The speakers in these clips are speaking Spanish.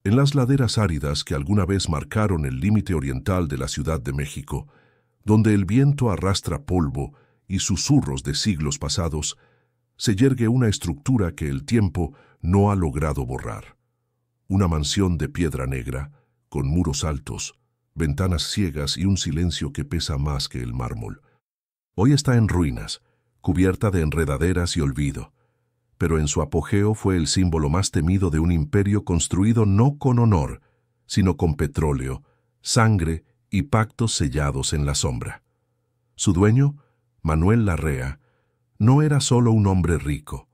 En las laderas áridas que alguna vez marcaron el límite oriental de la Ciudad de México, donde el viento arrastra polvo y susurros de siglos pasados, se yergue una estructura que el tiempo no ha logrado borrar. Una mansión de piedra negra, con muros altos, ventanas ciegas y un silencio que pesa más que el mármol. Hoy está en ruinas, cubierta de enredaderas y olvido, pero en su apogeo fue el símbolo más temido de un imperio construido no con honor, sino con petróleo, sangre y pactos sellados en la sombra. Su dueño, Manuel Larrea, no era solo un hombre rico,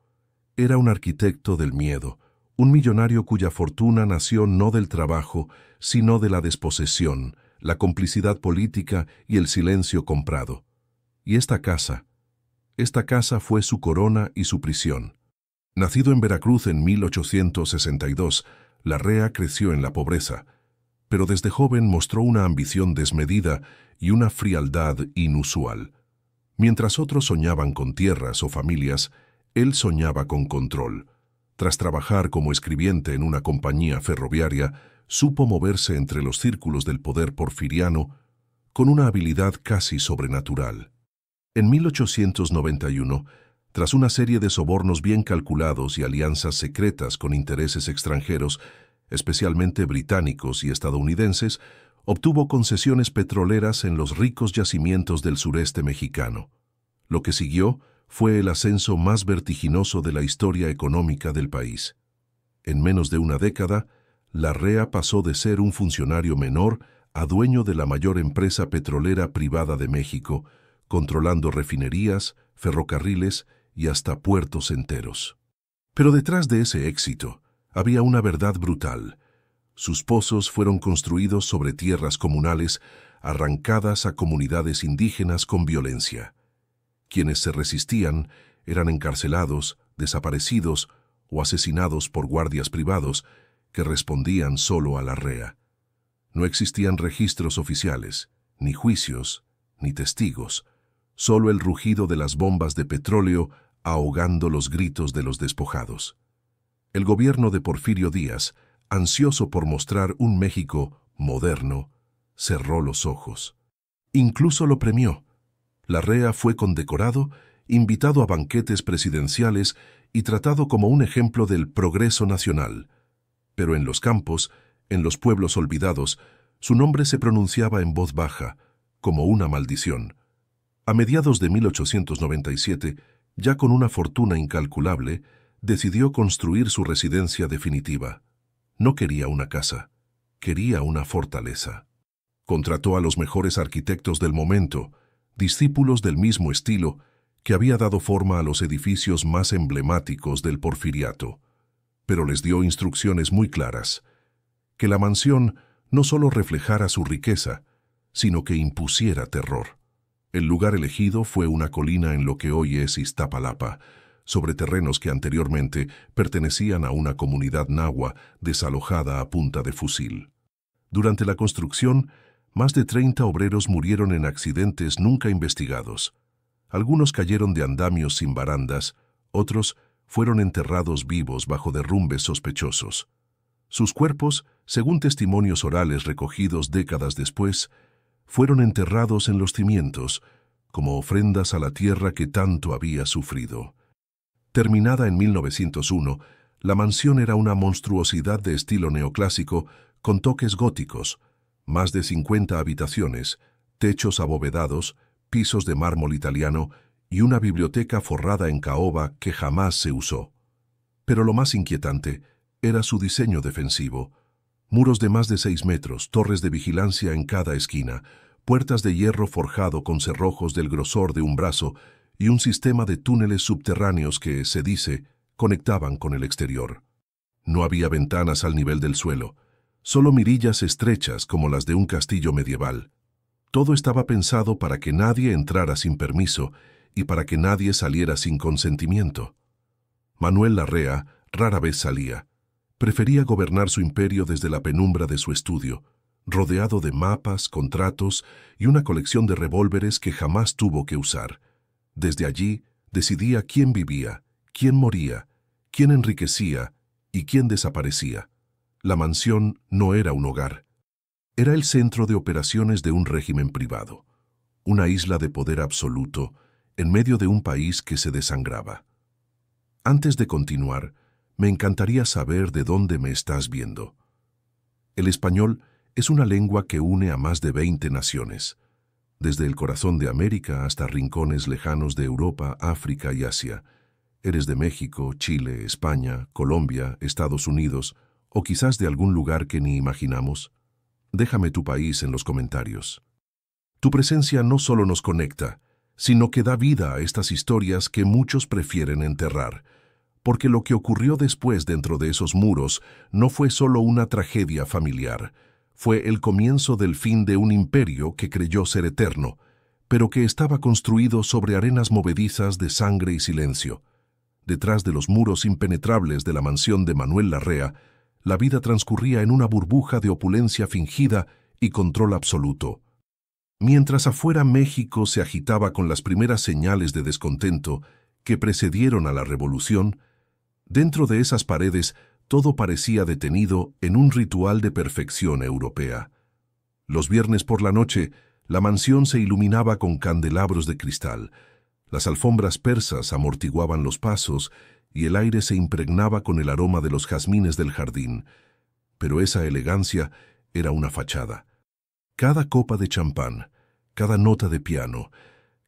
era un arquitecto del miedo, un millonario cuya fortuna nació no del trabajo, sino de la desposesión, la complicidad política y el silencio comprado. Y esta casa fue su corona y su prisión. Nacido en Veracruz en 1862, Larrea creció en la pobreza, pero desde joven mostró una ambición desmedida y una frialdad inusual. Mientras otros soñaban con tierras o familias, él soñaba con control. Tras trabajar como escribiente en una compañía ferroviaria, supo moverse entre los círculos del poder porfiriano con una habilidad casi sobrenatural. En 1891, tras una serie de sobornos bien calculados y alianzas secretas con intereses extranjeros, especialmente británicos y estadounidenses, obtuvo concesiones petroleras en los ricos yacimientos del sureste mexicano. Lo que siguió fue el ascenso más vertiginoso de la historia económica del país. En menos de una década, Larrea pasó de ser un funcionario menor a dueño de la mayor empresa petrolera privada de México, controlando refinerías, ferrocarriles y hasta puertos enteros. Pero detrás de ese éxito había una verdad brutal. Sus pozos fueron construidos sobre tierras comunales arrancadas a comunidades indígenas con violencia. Quienes se resistían eran encarcelados, desaparecidos o asesinados por guardias privados que respondían solo a Larrea. No existían registros oficiales, ni juicios, ni testigos, solo el rugido de las bombas de petróleo ahogando los gritos de los despojados. El gobierno de Porfirio Díaz, ansioso por mostrar un México moderno, cerró los ojos. Incluso lo premió. Larrea fue condecorado, invitado a banquetes presidenciales y tratado como un ejemplo del progreso nacional. Pero en los campos, en los pueblos olvidados, su nombre se pronunciaba en voz baja, como una maldición. A mediados de 1897, ya con una fortuna incalculable, decidió construir su residencia definitiva. No quería una casa, quería una fortaleza. Contrató a los mejores arquitectos del momento, discípulos del mismo estilo que había dado forma a los edificios más emblemáticos del porfiriato. Pero les dio instrucciones muy claras: que la mansión no solo reflejara su riqueza, sino que impusiera terror. El lugar elegido fue una colina en lo que hoy es Iztapalapa, sobre terrenos que anteriormente pertenecían a una comunidad nahua desalojada a punta de fusil. Durante la construcción, más de 30 obreros murieron en accidentes nunca investigados. Algunos cayeron de andamios sin barandas, otros fueron enterrados vivos bajo derrumbes sospechosos. Sus cuerpos, según testimonios orales recogidos décadas después, fueron enterrados en los cimientos, como ofrendas a la tierra que tanto había sufrido. Terminada en 1901, la mansión era una monstruosidad de estilo neoclásico con toques góticos, más de 50 habitaciones, techos abovedados, pisos de mármol italiano y una biblioteca forrada en caoba que jamás se usó. Pero lo más inquietante era su diseño defensivo. Muros de más de 6 metros, torres de vigilancia en cada esquina, puertas de hierro forjado con cerrojos del grosor de un brazo y un sistema de túneles subterráneos que, se dice, conectaban con el exterior. No había ventanas al nivel del suelo, solo mirillas estrechas como las de un castillo medieval. Todo estaba pensado para que nadie entrara sin permiso y para que nadie saliera sin consentimiento. Manuel Larrea rara vez salía. Prefería gobernar su imperio desde la penumbra de su estudio, rodeado de mapas, contratos y una colección de revólveres que jamás tuvo que usar. Desde allí decidía quién vivía, quién moría, quién enriquecía y quién desaparecía. La mansión no era un hogar. Era el centro de operaciones de un régimen privado, una isla de poder absoluto en medio de un país que se desangraba. Antes de continuar, me encantaría saber de dónde me estás viendo. El español es una lengua que une a más de 20 naciones, desde el corazón de América hasta rincones lejanos de Europa, África y Asia. Eres de México, Chile, España, Colombia, Estados Unidos, o quizás de algún lugar que ni imaginamos. Déjame tu país en los comentarios. Tu presencia no solo nos conecta, sino que da vida a estas historias que muchos prefieren enterrar, porque lo que ocurrió después dentro de esos muros no fue solo una tragedia familiar, fue el comienzo del fin de un imperio que creyó ser eterno, pero que estaba construido sobre arenas movedizas de sangre y silencio. Detrás de los muros impenetrables de la mansión de Manuel Larrea, la vida transcurría en una burbuja de opulencia fingida y control absoluto. Mientras afuera México se agitaba con las primeras señales de descontento que precedieron a la revolución, dentro de esas paredes todo parecía detenido en un ritual de perfección europea. Los viernes por la noche, la mansión se iluminaba con candelabros de cristal. Las alfombras persas amortiguaban los pasos y el aire se impregnaba con el aroma de los jazmines del jardín. Pero esa elegancia era una fachada. Cada copa de champán, cada nota de piano,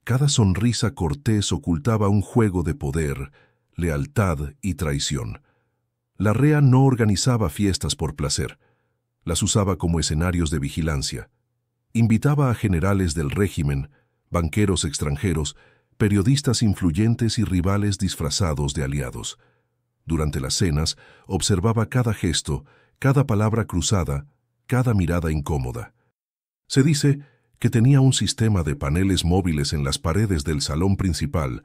cada sonrisa cortés ocultaba un juego de poder, lealtad y traición. Larrea no organizaba fiestas por placer. Las usaba como escenarios de vigilancia. Invitaba a generales del régimen, banqueros extranjeros, periodistas influyentes y rivales disfrazados de aliados. Durante las cenas, observaba cada gesto, cada palabra cruzada, cada mirada incómoda. Se dice que tenía un sistema de paneles móviles en las paredes del salón principal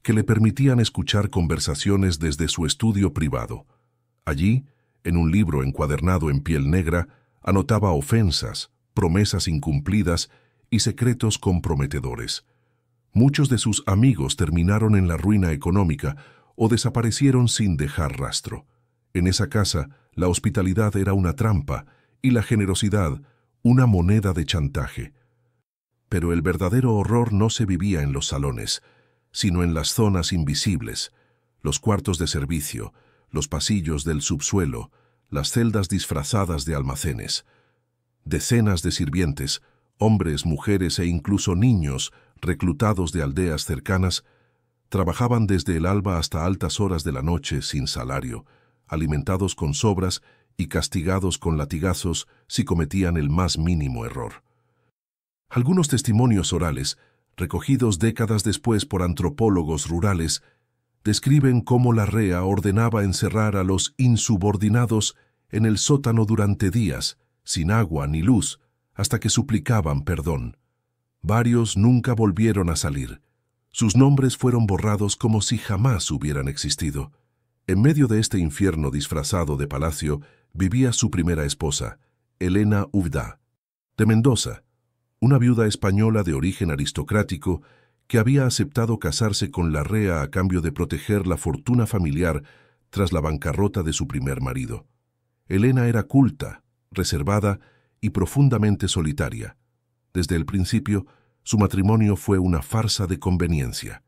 que le permitían escuchar conversaciones desde su estudio privado. Allí, en un libro encuadernado en piel negra, anotaba ofensas, promesas incumplidas y secretos comprometedores. Muchos de sus amigos terminaron en la ruina económica o desaparecieron sin dejar rastro. En esa casa, la hospitalidad era una trampa y la generosidad una moneda de chantaje. Pero el verdadero horror no se vivía en los salones, sino en las zonas invisibles, los cuartos de servicio, los pasillos del subsuelo, las celdas disfrazadas de almacenes. Decenas de sirvientes, hombres, mujeres e incluso niños, reclutados de aldeas cercanas, trabajaban desde el alba hasta altas horas de la noche sin salario, alimentados con sobras y castigados con latigazos si cometían el más mínimo error. Algunos testimonios orales, recogidos décadas después por antropólogos rurales, describen cómo Larrea ordenaba encerrar a los insubordinados en el sótano durante días, sin agua ni luz, hasta que suplicaban perdón. Varios nunca volvieron a salir. Sus nombres fueron borrados como si jamás hubieran existido. En medio de este infierno disfrazado de palacio vivía su primera esposa, Elena Úbeda, de Mendoza, una viuda española de origen aristocrático que había aceptado casarse con Larrea a cambio de proteger la fortuna familiar tras la bancarrota de su primer marido. Elena era culta, reservada y profundamente solitaria. Desde el principio, su matrimonio fue una farsa de conveniencia.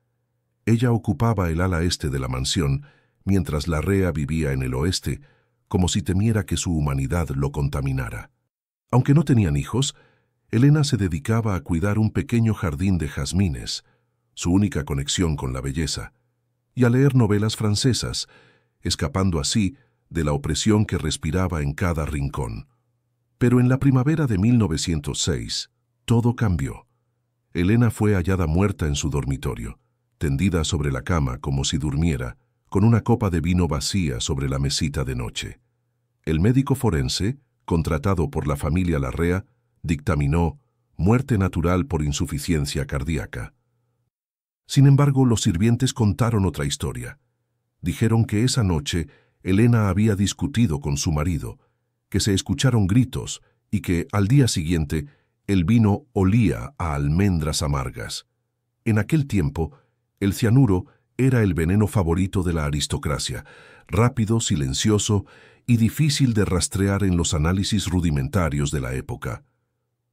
Ella ocupaba el ala este de la mansión, mientras Larrea vivía en el oeste, como si temiera que su humanidad lo contaminara. Aunque no tenían hijos, Elena se dedicaba a cuidar un pequeño jardín de jazmines, su única conexión con la belleza, y a leer novelas francesas, escapando así de la opresión que respiraba en cada rincón. Pero en la primavera de 1906, todo cambió. Elena fue hallada muerta en su dormitorio, tendida sobre la cama como si durmiera, con una copa de vino vacía sobre la mesita de noche. El médico forense, contratado por la familia Larrea, dictaminó muerte natural por insuficiencia cardíaca. Sin embargo, los sirvientes contaron otra historia. Dijeron que esa noche Elena había discutido con su marido, que se escucharon gritos y que, al día siguiente, el vino olía a almendras amargas. En aquel tiempo, el cianuro era el veneno favorito de la aristocracia, rápido, silencioso y difícil de rastrear en los análisis rudimentarios de la época.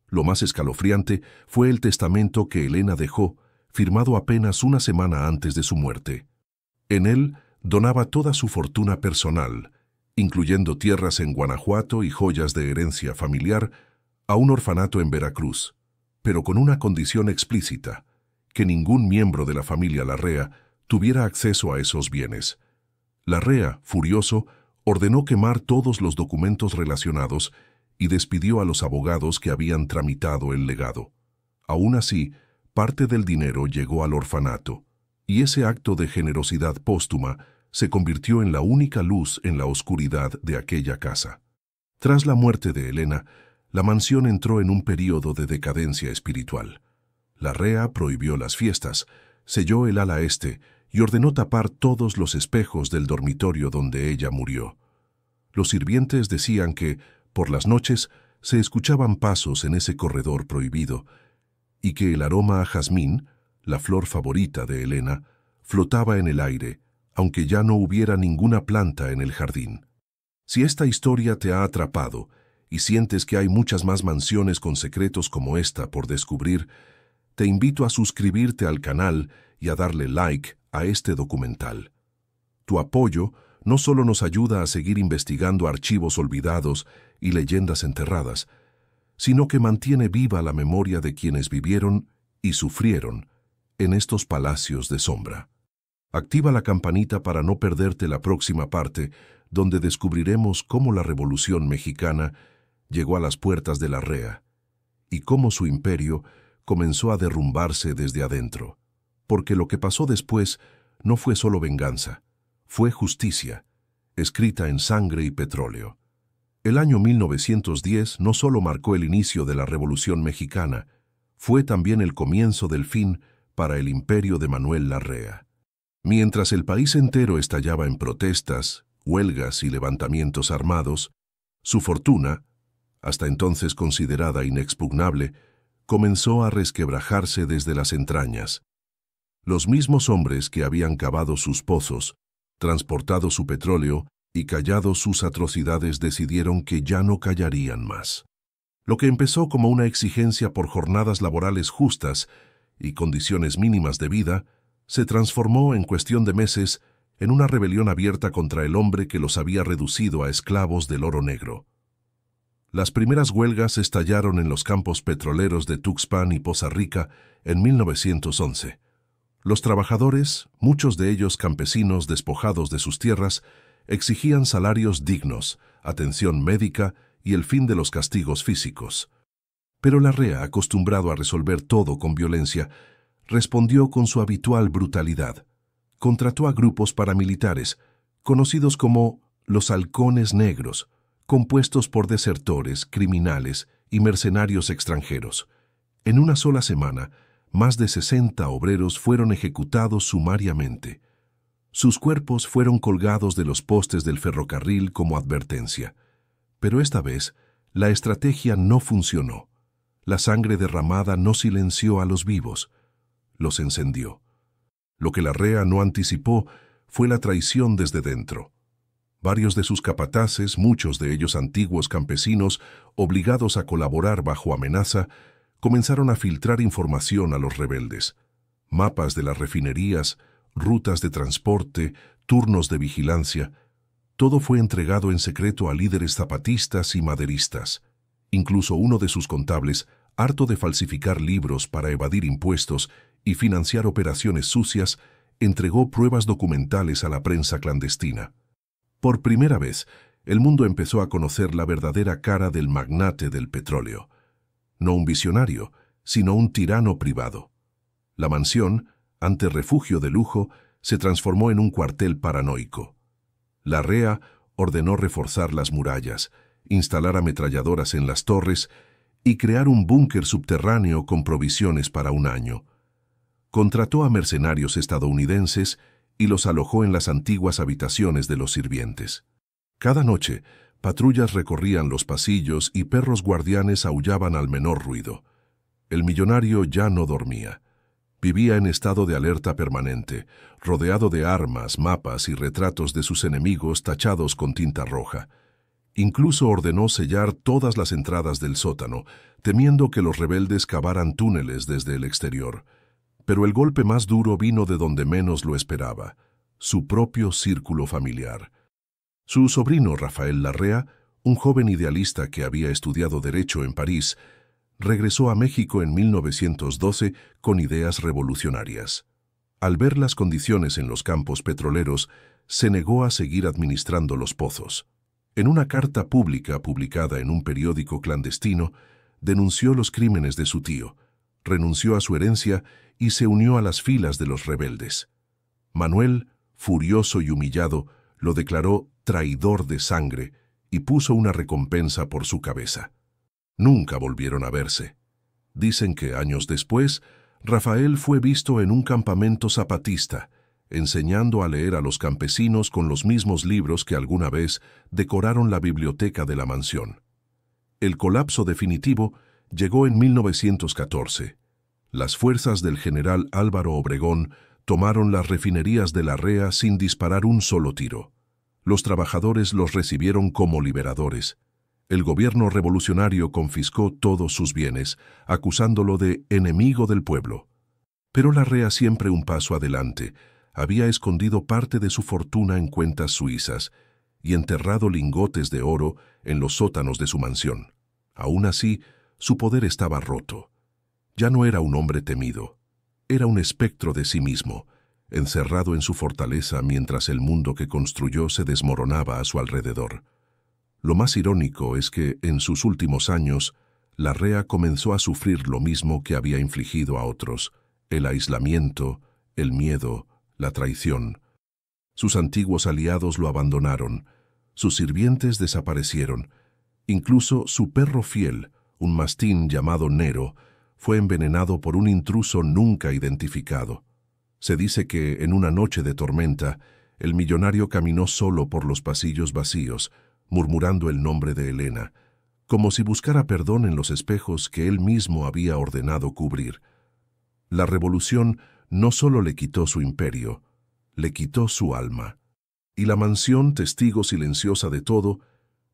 Lo más escalofriante fue el testamento que Elena dejó, firmado apenas una semana antes de su muerte. En él donaba toda su fortuna personal, incluyendo tierras en Guanajuato y joyas de herencia familiar, a un orfanato en Veracruz, pero con una condición explícita: que ningún miembro de la familia Larrea tuviera acceso a esos bienes. Larrea, furioso, ordenó quemar todos los documentos relacionados y despidió a los abogados que habían tramitado el legado. Aún así, parte del dinero llegó al orfanato, y ese acto de generosidad póstuma se convirtió en la única luz en la oscuridad de aquella casa. Tras la muerte de Elena, la mansión entró en un período de decadencia espiritual. Larrea prohibió las fiestas, selló el ala este y ordenó tapar todos los espejos del dormitorio donde ella murió. Los sirvientes decían que, por las noches, se escuchaban pasos en ese corredor prohibido, y que el aroma a jazmín, la flor favorita de Elena, flotaba en el aire, aunque ya no hubiera ninguna planta en el jardín. Si esta historia te ha atrapado y sientes que hay muchas más mansiones con secretos como esta por descubrir, te invito a suscribirte al canal y a darle like a este documental. Tu apoyo no solo nos ayuda a seguir investigando archivos olvidados y leyendas enterradas, sino que mantiene viva la memoria de quienes vivieron y sufrieron en estos palacios de sombra. Activa la campanita para no perderte la próxima parte, donde descubriremos cómo la Revolución Mexicana llegó a las puertas de Larrea y cómo su imperio comenzó a derrumbarse desde adentro, porque lo que pasó después no fue solo venganza, fue justicia, escrita en sangre y petróleo. El año 1910 no solo marcó el inicio de la Revolución Mexicana, fue también el comienzo del fin para el imperio de Manuel Larrea. Mientras el país entero estallaba en protestas, huelgas y levantamientos armados, su fortuna, hasta entonces considerada inexpugnable, comenzó a resquebrajarse desde las entrañas. Los mismos hombres que habían cavado sus pozos, transportado su petróleo y callado sus atrocidades decidieron que ya no callarían más. Lo que empezó como una exigencia por jornadas laborales justas y condiciones mínimas de vida, se transformó en cuestión de meses en una rebelión abierta contra el hombre que los había reducido a esclavos del oro negro. Las primeras huelgas estallaron en los campos petroleros de Tuxpan y Poza Rica en 1911. Los trabajadores, muchos de ellos campesinos despojados de sus tierras, exigían salarios dignos, atención médica y el fin de los castigos físicos. Pero Larrea, acostumbrado a resolver todo con violencia, respondió con su habitual brutalidad. Contrató a grupos paramilitares, conocidos como los Halcones Negros, compuestos por desertores, criminales y mercenarios extranjeros. En una sola semana, más de 60 obreros fueron ejecutados sumariamente. Sus cuerpos fueron colgados de los postes del ferrocarril como advertencia. Pero esta vez, la estrategia no funcionó. La sangre derramada no silenció a los vivos, los encendió. Lo que Larrea no anticipó fue la traición desde dentro. Varios de sus capataces, muchos de ellos antiguos campesinos, obligados a colaborar bajo amenaza, comenzaron a filtrar información a los rebeldes. Mapas de las refinerías, rutas de transporte, turnos de vigilancia, todo fue entregado en secreto a líderes zapatistas y maderistas. Incluso uno de sus contables, harto de falsificar libros para evadir impuestos y financiar operaciones sucias, entregó pruebas documentales a la prensa clandestina. Por primera vez, el mundo empezó a conocer la verdadera cara del magnate del petróleo. No un visionario, sino un tirano privado. La mansión, antes refugio de lujo, se transformó en un cuartel paranoico. Larrea ordenó reforzar las murallas, instalar ametralladoras en las torres y crear un búnker subterráneo con provisiones para un año. Contrató a mercenarios estadounidenses y los alojó en las antiguas habitaciones de los sirvientes. Cada noche, patrullas recorrían los pasillos y perros guardianes aullaban al menor ruido. El millonario ya no dormía. Vivía en estado de alerta permanente, rodeado de armas, mapas y retratos de sus enemigos tachados con tinta roja. Incluso ordenó sellar todas las entradas del sótano, temiendo que los rebeldes cavaran túneles desde el exterior. Pero el golpe más duro vino de donde menos lo esperaba, su propio círculo familiar. Su sobrino Rafael Larrea, un joven idealista que había estudiado Derecho en París, regresó a México en 1912 con ideas revolucionarias. Al ver las condiciones en los campos petroleros, se negó a seguir administrando los pozos. En una carta pública publicada en un periódico clandestino, denunció los crímenes de su tío, renunció a su herencia y se unió a las filas de los rebeldes. Manuel, furioso y humillado, lo declaró traidor de sangre y puso una recompensa por su cabeza. Nunca volvieron a verse. Dicen que años después, Rafael fue visto en un campamento zapatista, enseñando a leer a los campesinos con los mismos libros que alguna vez decoraron la biblioteca de la mansión. El colapso definitivo llegó en 1914. Las fuerzas del general Álvaro Obregón tomaron las refinerías de Larrea sin disparar un solo tiro. Los trabajadores los recibieron como liberadores. El gobierno revolucionario confiscó todos sus bienes, acusándolo de enemigo del pueblo. Pero Larrea, siempre un paso adelante, había escondido parte de su fortuna en cuentas suizas y enterrado lingotes de oro en los sótanos de su mansión. Aún así, su poder estaba roto. Ya no era un hombre temido. Era un espectro de sí mismo, encerrado en su fortaleza mientras el mundo que construyó se desmoronaba a su alrededor. Lo más irónico es que, en sus últimos años, Larrea comenzó a sufrir lo mismo que había infligido a otros: el aislamiento, el miedo, la traición. Sus antiguos aliados lo abandonaron, sus sirvientes desaparecieron, incluso su perro fiel, un mastín llamado Nero, fue envenenado por un intruso nunca identificado. Se dice que, en una noche de tormenta, el millonario caminó solo por los pasillos vacíos, murmurando el nombre de Elena, como si buscara perdón en los espejos que él mismo había ordenado cubrir. La revolución no solo le quitó su imperio, le quitó su alma. Y la mansión, testigo silenciosa de todo,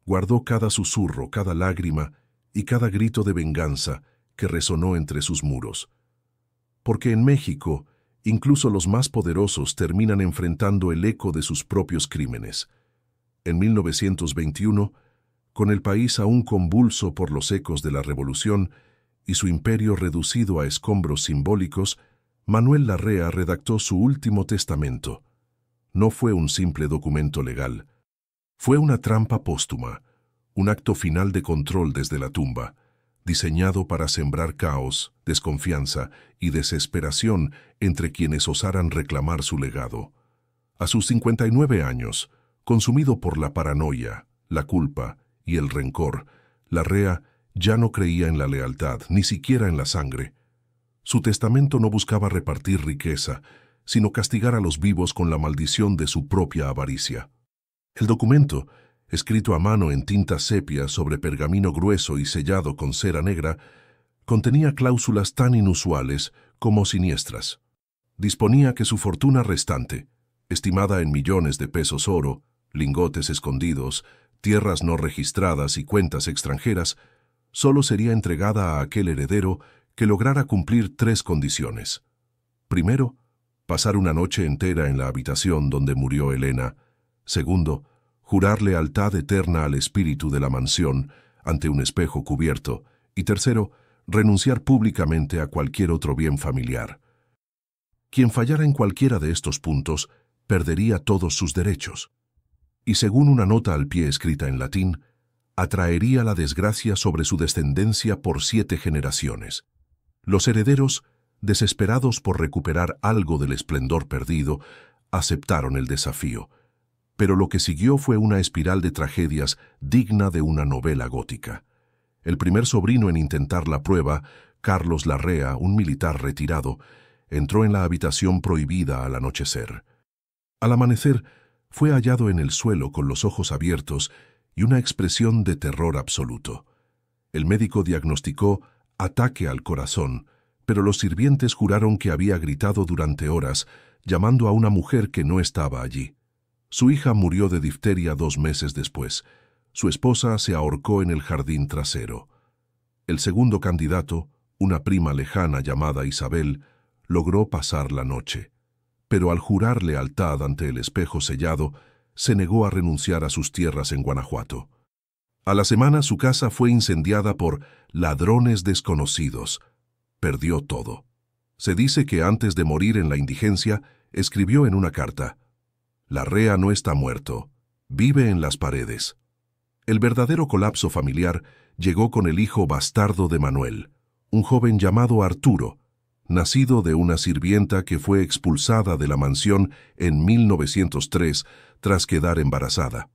guardó cada susurro, cada lágrima y cada grito de venganza que resonó entre sus muros. Porque en México, incluso los más poderosos terminan enfrentando el eco de sus propios crímenes. En 1921, con el país aún convulso por los ecos de la revolución y su imperio reducido a escombros simbólicos, Manuel Larrea redactó su último testamento. No fue un simple documento legal. Fue una trampa póstuma, un acto final de control desde la tumba, diseñado para sembrar caos, desconfianza y desesperación entre quienes osaran reclamar su legado. A sus 59 años, consumido por la paranoia, la culpa y el rencor, Larrea ya no creía en la lealtad, ni siquiera en la sangre. Su testamento no buscaba repartir riqueza, sino castigar a los vivos con la maldición de su propia avaricia. El documento, escrito a mano en tinta sepia sobre pergamino grueso y sellado con cera negra, contenía cláusulas tan inusuales como siniestras. Disponía que su fortuna restante, estimada en millones de pesos oro, lingotes escondidos, tierras no registradas y cuentas extranjeras, solo sería entregada a aquel heredero que lograra cumplir 3 condiciones. Primero, pasar una noche entera en la habitación donde murió Elena. Segundo, jurar lealtad eterna al espíritu de la mansión ante un espejo cubierto. Y tercero, renunciar públicamente a cualquier otro bien familiar. Quien fallara en cualquiera de estos puntos perdería todos sus derechos. Y según una nota al pie escrita en latín, atraería la desgracia sobre su descendencia por 7 generaciones. Los herederos, desesperados por recuperar algo del esplendor perdido, aceptaron el desafío. Pero lo que siguió fue una espiral de tragedias digna de una novela gótica. El primer sobrino en intentar la prueba, Carlos Larrea, un militar retirado, entró en la habitación prohibida al anochecer. Al amanecer, fue hallado en el suelo con los ojos abiertos y una expresión de terror absoluto. El médico diagnosticó ataque al corazón, pero los sirvientes juraron que había gritado durante horas, llamando a una mujer que no estaba allí. Su hija murió de difteria 2 meses después, Su esposa se ahorcó en el jardín trasero. El segundo candidato, una prima lejana llamada Isabel, logró pasar la noche, pero al jurar lealtad ante el espejo sellado, se negó a renunciar a sus tierras en Guanajuato. A la semana su casa fue incendiada por ladrones desconocidos. Perdió todo. Se dice que antes de morir en la indigencia, escribió en una carta: «Larrea no está muerto, vive en las paredes». El verdadero colapso familiar llegó con el hijo bastardo de Manuel, un joven llamado Arturo, nacido de una sirvienta que fue expulsada de la mansión en 1903 tras quedar embarazada.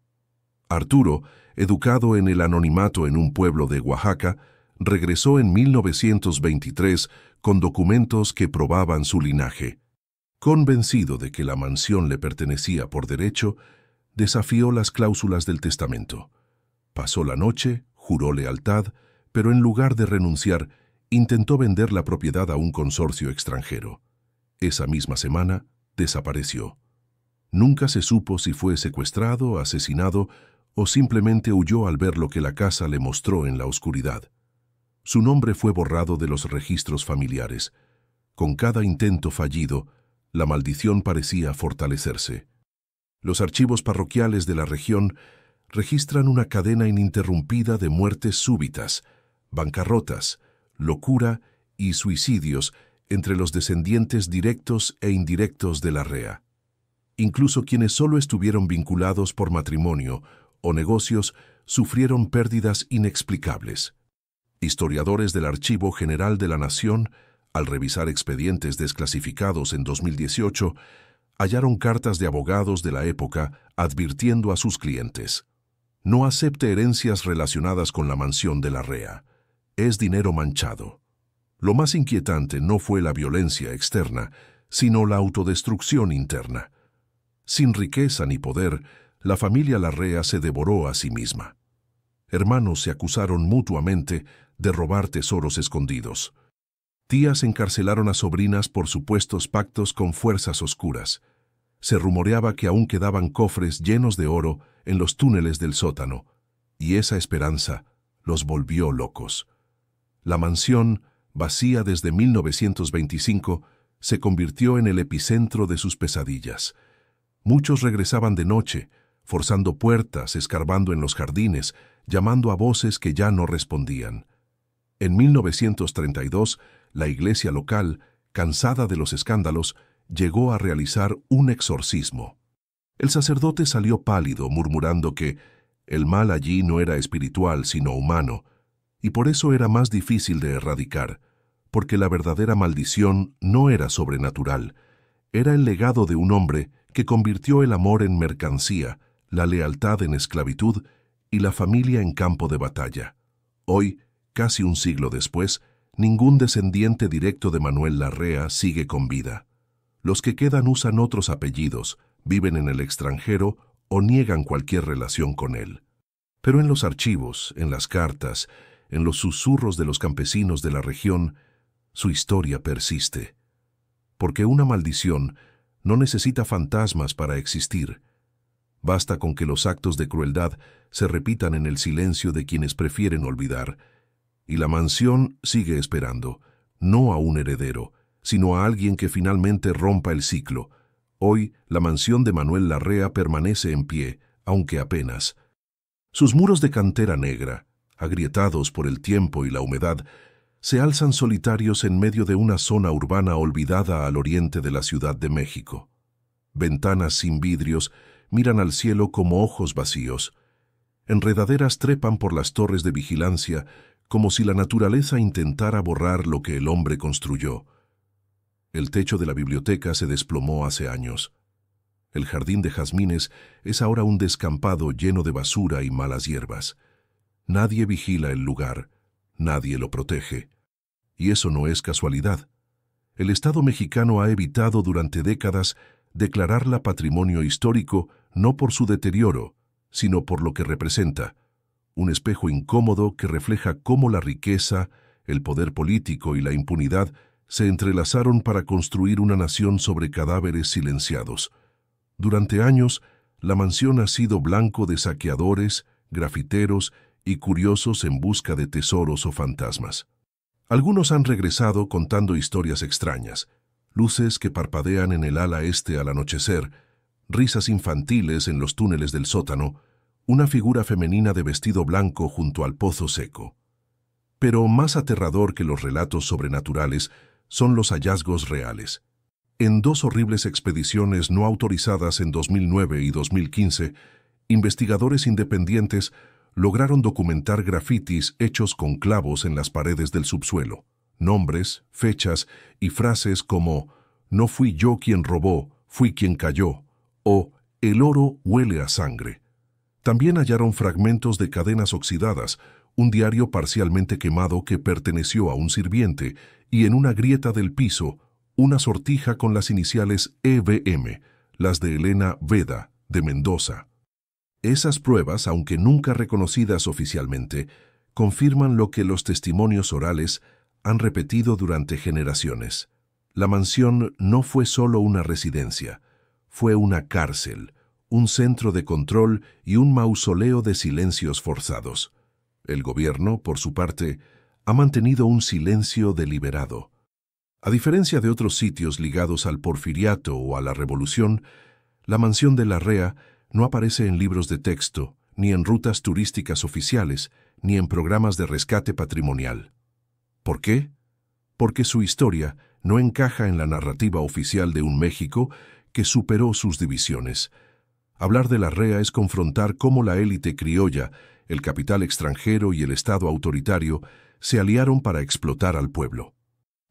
Arturo, educado en el anonimato en un pueblo de Oaxaca, regresó en 1923 con documentos que probaban su linaje. Convencido de que la mansión le pertenecía por derecho, desafió las cláusulas del testamento. Pasó la noche, juró lealtad, pero en lugar de renunciar, intentó vender la propiedad a un consorcio extranjero. Esa misma semana, desapareció. Nunca se supo si fue secuestrado, asesinado o simplemente huyó al ver lo que la casa le mostró en la oscuridad. Su nombre fue borrado de los registros familiares. Con cada intento fallido, la maldición parecía fortalecerse. Los archivos parroquiales de la región registran una cadena ininterrumpida de muertes súbitas, bancarrotas, locura y suicidios entre los descendientes directos e indirectos de Larrea. Incluso quienes solo estuvieron vinculados por matrimonio o negocios sufrieron pérdidas inexplicables. Historiadores del Archivo General de la Nación, al revisar expedientes desclasificados en 2018, hallaron cartas de abogados de la época advirtiendo a sus clientes: no acepte herencias relacionadas con la mansión de Larrea. Es dinero manchado. Lo más inquietante no fue la violencia externa, sino la autodestrucción interna. Sin riqueza ni poder, la familia Larrea se devoró a sí misma. Hermanos se acusaron mutuamente de robar tesoros escondidos. Tías encarcelaron a sobrinas por supuestos pactos con fuerzas oscuras. Se rumoreaba que aún quedaban cofres llenos de oro en los túneles del sótano, y esa esperanza los volvió locos. La mansión, vacía desde 1925, se convirtió en el epicentro de sus pesadillas. Muchos regresaban de noche, forzando puertas, escarbando en los jardines, llamando a voces que ya no respondían. En 1932, la iglesia local, cansada de los escándalos, llegó a realizar un exorcismo. El sacerdote salió pálido, murmurando que el mal allí no era espiritual, sino humano, y por eso era más difícil de erradicar, porque la verdadera maldición no era sobrenatural, era el legado de un hombre que convirtió el amor en mercancía, la lealtad en esclavitud y la familia en campo de batalla. Hoy, casi un siglo después, ningún descendiente directo de Manuel Larrea sigue con vida. Los que quedan usan otros apellidos, viven en el extranjero o niegan cualquier relación con él. Pero en los archivos, en las cartas, en los susurros de los campesinos de la región, su historia persiste. Porque una maldición no necesita fantasmas para existir. Basta con que los actos de crueldad se repitan en el silencio de quienes prefieren olvidar, y la mansión sigue esperando, no a un heredero, sino a alguien que finalmente rompa el ciclo. Hoy, la mansión de Manuel Larrea permanece en pie, aunque apenas. Sus muros de cantera negra, agrietados por el tiempo y la humedad, se alzan solitarios en medio de una zona urbana olvidada al oriente de la Ciudad de México. Ventanas sin vidrios miran al cielo como ojos vacíos. Enredaderas trepan por las torres de vigilancia como si la naturaleza intentara borrar lo que el hombre construyó. El techo de la biblioteca se desplomó hace años. El jardín de jazmines es ahora un descampado lleno de basura y malas hierbas. Nadie vigila el lugar, nadie lo protege. Y eso no es casualidad. El Estado mexicano ha evitado durante décadas declararla patrimonio histórico no por su deterioro, sino por lo que representa, un espejo incómodo que refleja cómo la riqueza, el poder político y la impunidad se entrelazaron para construir una nación sobre cadáveres silenciados. Durante años, la mansión ha sido blanco de saqueadores, grafiteros y curiosos en busca de tesoros o fantasmas. Algunos han regresado contando historias extrañas, luces que parpadean en el ala este al anochecer, risas infantiles en los túneles del sótano, una figura femenina de vestido blanco junto al pozo seco. Pero más aterrador que los relatos sobrenaturales son los hallazgos reales. En 2 horribles expediciones no autorizadas en 2009 y 2015, investigadores independientes lograron documentar grafitis hechos con clavos en las paredes del subsuelo, nombres, fechas y frases como «No fui yo quien robó, fui quien cayó» o «El oro huele a sangre». También hallaron fragmentos de cadenas oxidadas, un diario parcialmente quemado que perteneció a un sirviente y en una grieta del piso, una sortija con las iniciales EBM, las de Elena Veda, de Mendoza. Esas pruebas, aunque nunca reconocidas oficialmente, confirman lo que los testimonios orales han repetido durante generaciones. La mansión no fue solo una residencia, fue una cárcel, un centro de control y un mausoleo de silencios forzados. El gobierno, por su parte, ha mantenido un silencio deliberado. A diferencia de otros sitios ligados al porfiriato o a la revolución, la mansión de Larrea no aparece en libros de texto, ni en rutas turísticas oficiales, ni en programas de rescate patrimonial. ¿Por qué? Porque su historia no encaja en la narrativa oficial de un México que superó sus divisiones. Hablar de Larrea es confrontar cómo la élite criolla, el capital extranjero y el Estado autoritario se aliaron para explotar al pueblo.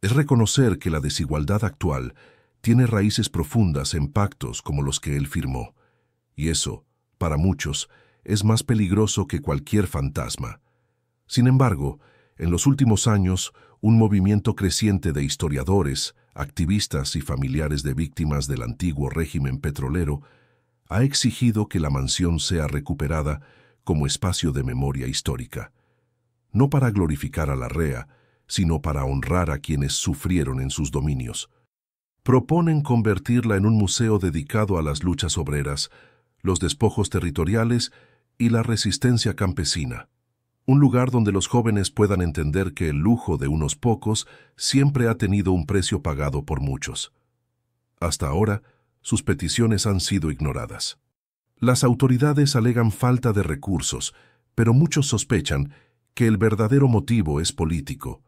Es reconocer que la desigualdad actual tiene raíces profundas en pactos como los que él firmó. Y eso, para muchos, es más peligroso que cualquier fantasma. Sin embargo, en los últimos años, un movimiento creciente de historiadores, activistas y familiares de víctimas del antiguo régimen petrolero ha exigido que la mansión sea recuperada como espacio de memoria histórica. No para glorificar a Larrea, sino para honrar a quienes sufrieron en sus dominios. Proponen convertirla en un museo dedicado a las luchas obreras, los despojos territoriales y la resistencia campesina. Un lugar donde los jóvenes puedan entender que el lujo de unos pocos siempre ha tenido un precio pagado por muchos. Hasta ahora, sus peticiones han sido ignoradas. Las autoridades alegan falta de recursos, pero muchos sospechan que el verdadero motivo es político.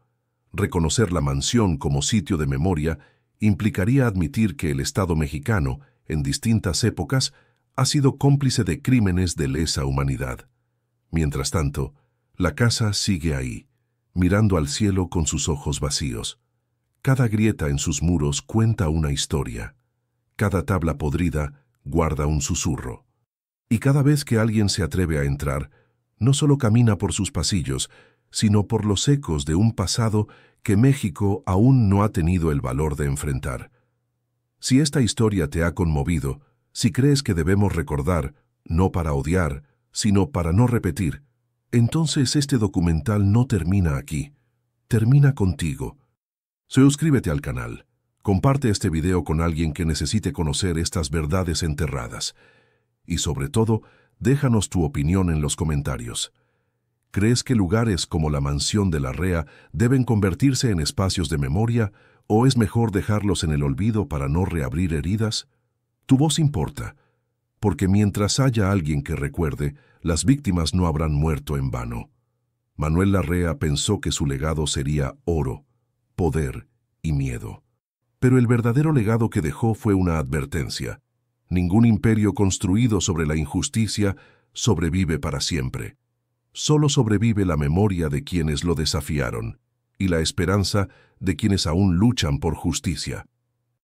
Reconocer la mansión como sitio de memoria implicaría admitir que el Estado mexicano, en distintas épocas, ha sido cómplice de crímenes de lesa humanidad. Mientras tanto, la casa sigue ahí, mirando al cielo con sus ojos vacíos. Cada grieta en sus muros cuenta una historia. Cada tabla podrida guarda un susurro. Y cada vez que alguien se atreve a entrar, no solo camina por sus pasillos, sino por los ecos de un pasado que México aún no ha tenido el valor de enfrentar. Si esta historia te ha conmovido, si crees que debemos recordar, no para odiar, sino para no repetir, entonces este documental no termina aquí, termina contigo. Suscríbete al canal, comparte este video con alguien que necesite conocer estas verdades enterradas. Y sobre todo, déjanos tu opinión en los comentarios. ¿Crees que lugares como la mansión de Larrea deben convertirse en espacios de memoria o es mejor dejarlos en el olvido para no reabrir heridas? Tu voz importa, porque mientras haya alguien que recuerde, las víctimas no habrán muerto en vano. Manuel Larrea pensó que su legado sería oro, poder y miedo. Pero el verdadero legado que dejó fue una advertencia. Ningún imperio construido sobre la injusticia sobrevive para siempre. Solo sobrevive la memoria de quienes lo desafiaron y la esperanza de quienes aún luchan por justicia.